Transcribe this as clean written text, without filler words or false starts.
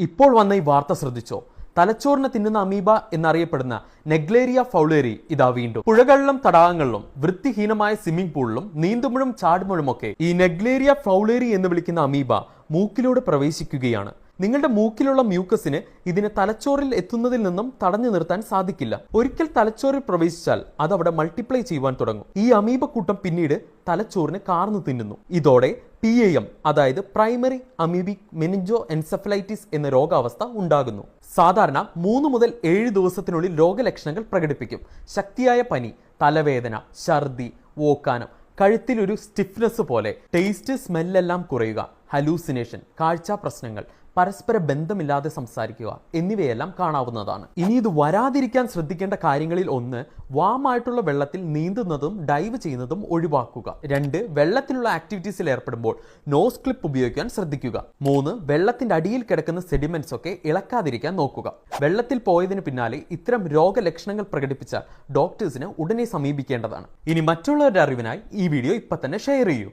ഇപ്പോൾ വന്ന ഈ വാർത്ത ശ്രദ്ധിച്ചോ? തലച്ചോറിനെ തിന്നുന്ന അമീബ എന്നറിയപ്പെടുന്ന നെഗ്ലേരിയ ഫൗളേരി ഇതാ വീണ്ടും പുഴകളിലും തടാകങ്ങളിലും വൃത്തിഹീനമായ സ്വിമ്മിംഗ് പൂളിലും നീന്തുമ്പോഴും ചാടുമ്പോഴുമൊക്കെ ഈ നെഗ്ലേരിയ ഫൗളേരി എന്ന് വിളിക്കുന്ന അമീബ മൂക്കിലൂടെ പ്രവേശിക്കുകയാണ്. നിങ്ങളുടെ മൂക്കിലുള്ള മ്യൂക്കസിന് ഇതിനെ തലച്ചോറിൽ എത്തുന്നതിൽ നിന്നും തടഞ്ഞു നിർത്താൻ സാധിക്കില്ല. ഒരിക്കൽ തലച്ചോറിൽ പ്രവേശിച്ചാൽ അത് അവിടെ മൾട്ടിപ്ലൈ ചെയ്യുവാൻ തുടങ്ങും. ഈ അമീബ കൂട്ടം പിന്നീട് തലച്ചോറിനെ കാർന്നു തിന്നുന്നു. ഇതോടെ PAM അതായത് പ്രൈമറി അമീബിക് മെനിഞ്ചോ എൻസെഫലൈറ്റിസ് എന്ന രോഗാവസ്ഥ ഉണ്ടാകുന്നു. സാധാരണ 3 മുതൽ 7 ദിവസത്തിനുള്ളിൽ രോഗലക്ഷണങ്ങൾ പ്രകടിപ്പിക്കും. ശക്തിയായ പനി, തലവേദന, ഛർദി, ഓക്കാനം, കഴുത്തിലൊരു സ്റ്റിഫ്നെസ് പോലെ, ടേസ്റ്റ് സ്മെല്ലെല്ലാം കുറയുക, ഹലൂസിനേഷൻ, കാഴ്ച പ്രശ്നങ്ങൾ, പരസ്പര ബന്ധമില്ലാതെ സംസാരിക്കുക എന്നിവയെല്ലാം കാണാവുന്നതാണ്. ഇനി ഇത് വരാതിരിക്കാൻ ശ്രദ്ധിക്കേണ്ട കാര്യങ്ങളിൽ ഒന്ന്, വാമായിട്ടുള്ള വെള്ളത്തിൽ നീന്തുന്നതും ഡൈവ് ചെയ്യുന്നതും ഒഴിവാക്കുക. 2, വെള്ളത്തിലുള്ള ആക്ടിവിറ്റീസിൽ ഏർപ്പെടുമ്പോൾ നോസ് ക്ലിപ്പ് ഉപയോഗിക്കാൻ ശ്രദ്ധിക്കുക. 3, വെള്ളത്തിന്റെ അടിയിൽ കിടക്കുന്ന സെഡിമെന്റ്സ് ഒക്കെ ഇളക്കാതിരിക്കാൻ നോക്കുക. വെള്ളത്തിൽ പോയതിന് പിന്നാലെ ഇത്തരം രോഗലക്ഷണങ്ങൾ പ്രകടിപ്പിച്ചാൽ ഡോക്ടേഴ്സിനെ ഉടനെ സമീപിക്കേണ്ടതാണ്. ഇനി മറ്റുള്ളവരുടെ അറിവിനായി ഈ വീഡിയോ ഇപ്പൊ തന്നെ ഷെയർ ചെയ്യൂ.